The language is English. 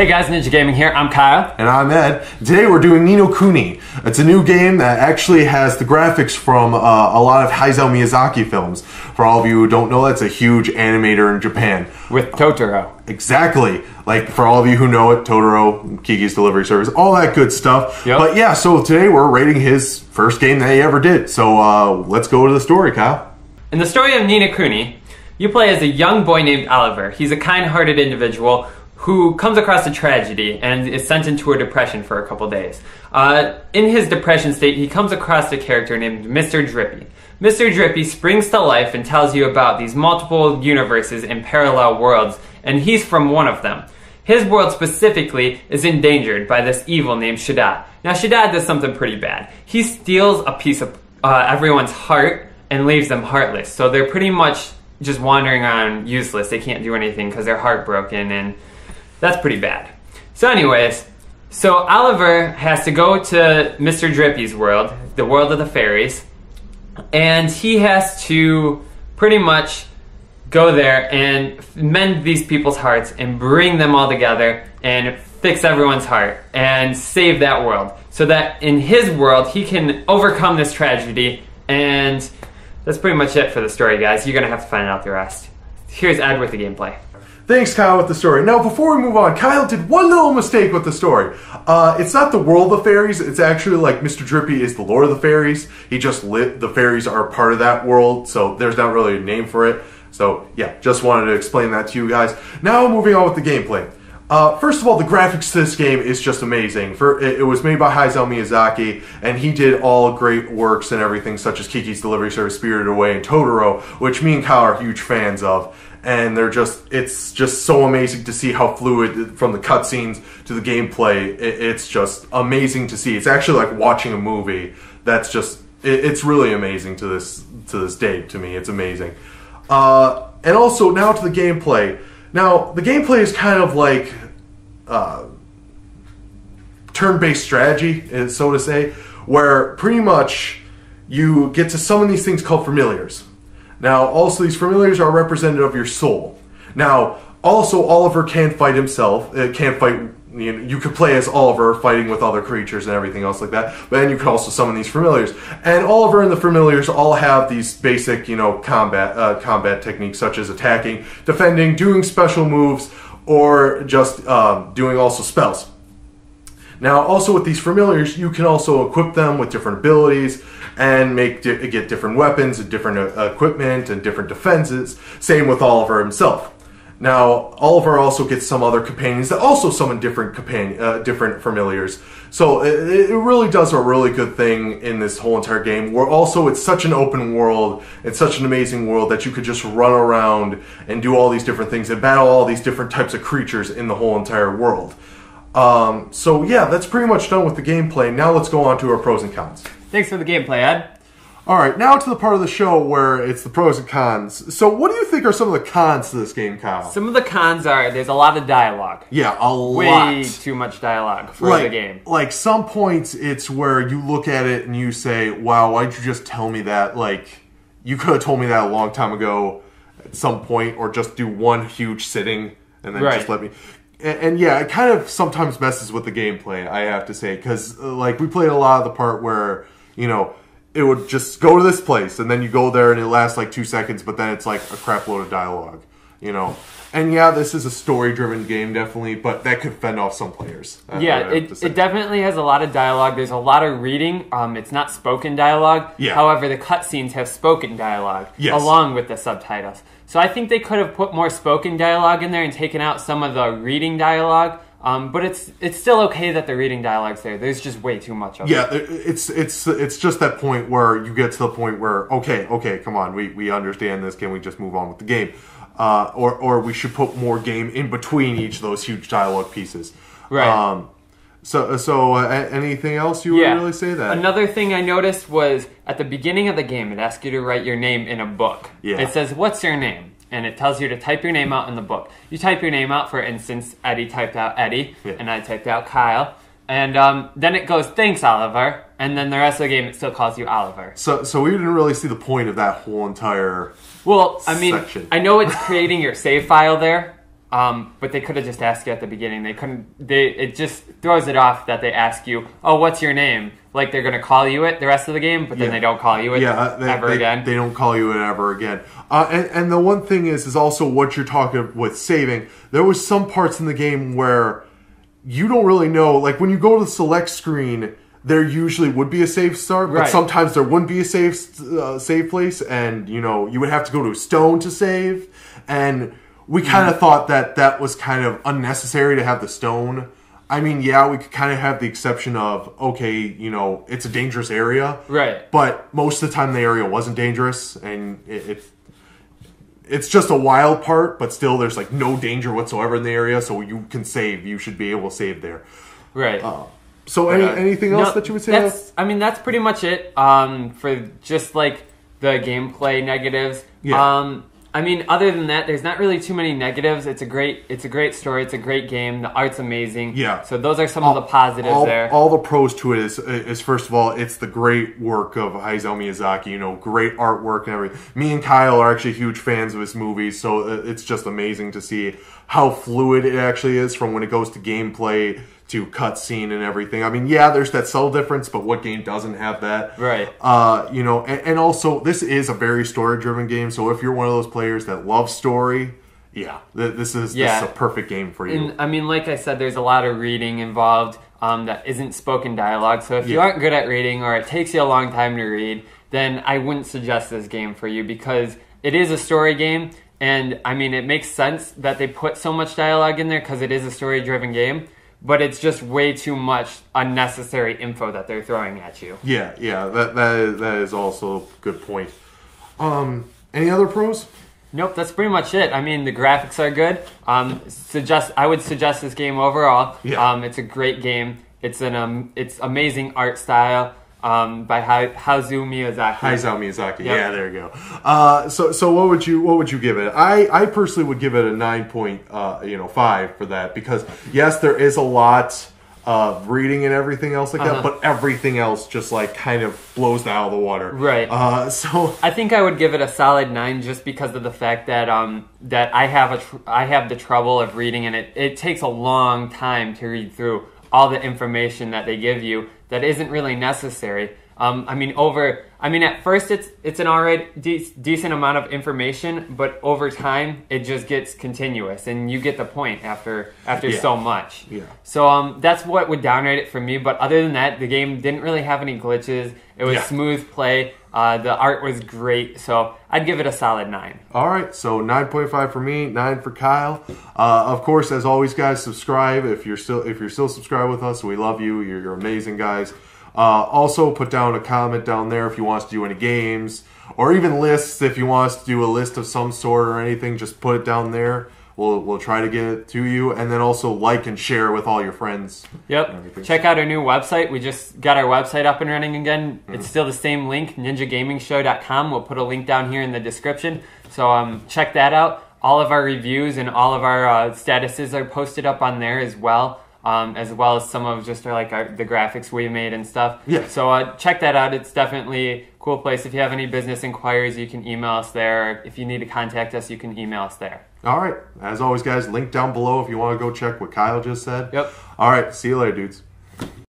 Hey guys, Ninja Gaming here. I'm Kyle. And I'm Ed. Today we're doing Ni no Kuni. It's a new game that actually has the graphics from a lot of Hayao Miyazaki films. For all of you who don't know, that's a huge animator in Japan. With Totoro. Exactly. Like, for all of you who know it, Totoro, Kiki's Delivery Service, all that good stuff. Yep. But yeah, so today we're rating his first game that he ever did. So let's go to the story, Kyle. In the story of Ni no Kuni, you play as a young boy named Oliver. He's a kind-hearted individual who comes across a tragedy and is sent into a depression for a couple days. In his depression state, he comes across a character named Mr. Drippy. Mr. Drippy springs to life and tells you about these multiple universes and parallel worlds, and he's from one of them. His world specifically is endangered by this evil named Shaddad. Now Shaddad does something pretty bad. He steals a piece of everyone's heart and leaves them heartless. So they're pretty much just wandering around useless. They can't do anything because they're heartbroken, and that's pretty bad. So anyways, so Oliver has to go to Mr. Drippy's world, the world of the fairies, and he has to pretty much go there and mend these people's hearts and bring them all together and fix everyone's heart and save that world so that in his world he can overcome this tragedy. And that's pretty much it for the story, guys. You're gonna have to find out the rest. Here's Ed with the gameplay. Thanks, Kyle, with the story. Now, before we move on, Kyle did one little mistake with the story. It's not the world of fairies. It's actually like Mr. Drippy is the Lord of the Fairies. He just the fairies are part of that world, so there's not really a name for it. So, yeah, just wanted to explain that to you guys. Now, moving on with the gameplay. First of all, the graphics to this game is just amazing. It was made by Hayao Miyazaki, and he did all great works and everything, such as Kiki's Delivery Service, Spirited Away, and Totoro, which me and Kyle are huge fans of. And it's just so amazing to see how fluid, from the cutscenes to the gameplay, it's just amazing to see. It's actually like watching a movie. That's just, it's really amazing to this day, to me. It's amazing. And also, now to the gameplay. Now, the gameplay is kind of like turn-based strategy, so to say, where pretty much you get to summon these things called familiars. Now, also, these familiars are representative of your soul. Now, also, Oliver can fight himself. You could play as Oliver, fighting with other creatures and everything else like that. But then you can also summon these familiars. And Oliver and the familiars all have these basic, combat techniques, such as attacking, defending, doing special moves, or just doing also spells. Now, also with these familiars, you can also equip them with different abilities and get different weapons and different equipment and different defenses. Same with Oliver himself. Now, Oliver also gets some other companions that also summon different familiars. So it really does a really good thing in this whole entire game, where also it's such an open world, it's such an amazing world that you could just run around and do all these different things and battle all these different types of creatures in the whole entire world. So yeah, that's pretty much done with the gameplay. Now let's go on to our pros and cons. Thanks for the gameplay, Ed. Alright, now to the part of the show where it's the pros and cons. So what do you think are some of the cons to this game, Kyle? Some of the cons are there's a lot of dialogue. Yeah, a lot. Way too much dialogue for the game. Like, some points it's where you look at it and you say, wow, why'd you just tell me that? Like, you could have told me that a long time ago at some point, or just do one huge sitting and then just let me... And yeah, it kind of sometimes messes with the gameplay, I have to say, because like we played a lot of the part where, it would just go to this place, and then you go there and it lasts like 2 seconds, but then it's like a crap load of dialogue, And yeah, this is a story-driven game, definitely, but that could fend off some players. Yeah, it definitely has a lot of dialogue. There's a lot of reading. It's not spoken dialogue. Yeah. However, the cutscenes have spoken dialogue along with the subtitles. So I think they could have put more spoken dialogue in there and taken out some of the reading dialogue. But it's still okay that the reading dialogue's there. There's just way too much of it. Yeah, it's just that point where you get to the point where, okay, come on, we understand this. Can we just move on with the game? Or we should put more game in between each of those huge dialogue pieces. Right. So anything else you would really say that? Another thing I noticed was at the beginning of the game, it asks you to write your name in a book. Yeah. It says, what's your name? And it tells you to type your name out in the book. You type your name out, for instance, Eddie typed out Eddie, and I typed out Kyle. And then it goes, thanks, Oliver. And then the rest of the game, it still calls you Oliver. So we didn't really see the point of that whole entire Well, I mean, section. I know it's creating your save file there, but they could have just asked you at the beginning. They couldn't. It just throws it off that they ask you, "Oh, what's your name?" Like they're gonna call you it the rest of the game, but then they don't call you it ever again. They don't call you it ever again. And the one thing is also what you're talking with saving. There was some parts in the game where you don't really know. Like when you go to the select screen, there usually would be a save start, but sometimes there wouldn't be a save place, and you would have to go to a stone to save. And we kind of thought that was kind of unnecessary to have the stone. I mean, yeah, we could kind of have the exception of, okay, it's a dangerous area. Right. But most of the time the area wasn't dangerous, and it's just a wild part, but still there's like no danger whatsoever in the area, so you can save. You should be able to save there. Right. So anything else that you would say? That's pretty much it for just like the gameplay negatives. Yeah. Other than that, there's not really too many negatives. It's a great story. It's a great game. The art's amazing. Yeah. So those are some of the positives there. All the pros to it is first of all, it's the great work of Hayao Miyazaki. Great artwork and everything. Me and Kyle are actually huge fans of his movies, so it's just amazing to see how fluid it actually is from when it goes to gameplay to cutscene and everything. I mean, yeah, there's that subtle difference, but what game doesn't have that? Right. And also, this is a very story-driven game, so if you're one of those players that loves story, this is a perfect game for you. And, like I said, there's a lot of reading involved that isn't spoken dialogue, so if you aren't good at reading or it takes you a long time to read, then I wouldn't suggest this game for you because it is a story game, and, it makes sense that they put so much dialogue in there because it is a story-driven game. But it's just way too much unnecessary info that they're throwing at you. Yeah, that is also a good point. Any other pros? Nope, that's pretty much it. The graphics are good. I would suggest this game overall. Yeah. It's a great game. It's amazing art style. By Hayao Miyazaki. Yep. Yeah, there you go. So what would you give it? I personally would give it a 9.5 for that because yes, there is a lot of reading and everything else like that, but everything else just like kind of blows that out of the water. Right. So I think I would give it a solid 9 just because of the fact that that I have the trouble of reading, and it takes a long time to read through all the information that they give you that isn't really necessary. At first it's an alright decent amount of information, but over time it just gets continuous, and you get the point after so much. Yeah. So that's what would downrate it for me. But other than that, the game didn't really have any glitches. It was smooth play. The art was great, so I'd give it a solid 9. All right, so 9.5 for me, 9 for Kyle. Of course, as always, guys, subscribe if you're still subscribed with us. We love you. You're amazing, guys. Also, put down a comment down there if you want us to do any games or even lists. If you want us to do a list of some sort or anything, just put it down there. We'll try to get it to you, and then also like and share with all your friends. Yep. Check out our new website. We just got our website up and running again. It's still the same link, ninjagamingshow.com. We'll put a link down here in the description. So check that out. All of our reviews and all of our statuses are posted up on there as well as some of just the graphics we made and stuff. Yeah. So check that out. It's definitely a cool place. If you have any business inquiries, you can email us there. If you need to contact us, you can email us there. All right. As always, guys, link down below if you want to go check what Kyle just said. Yep. All right. See you later, dudes.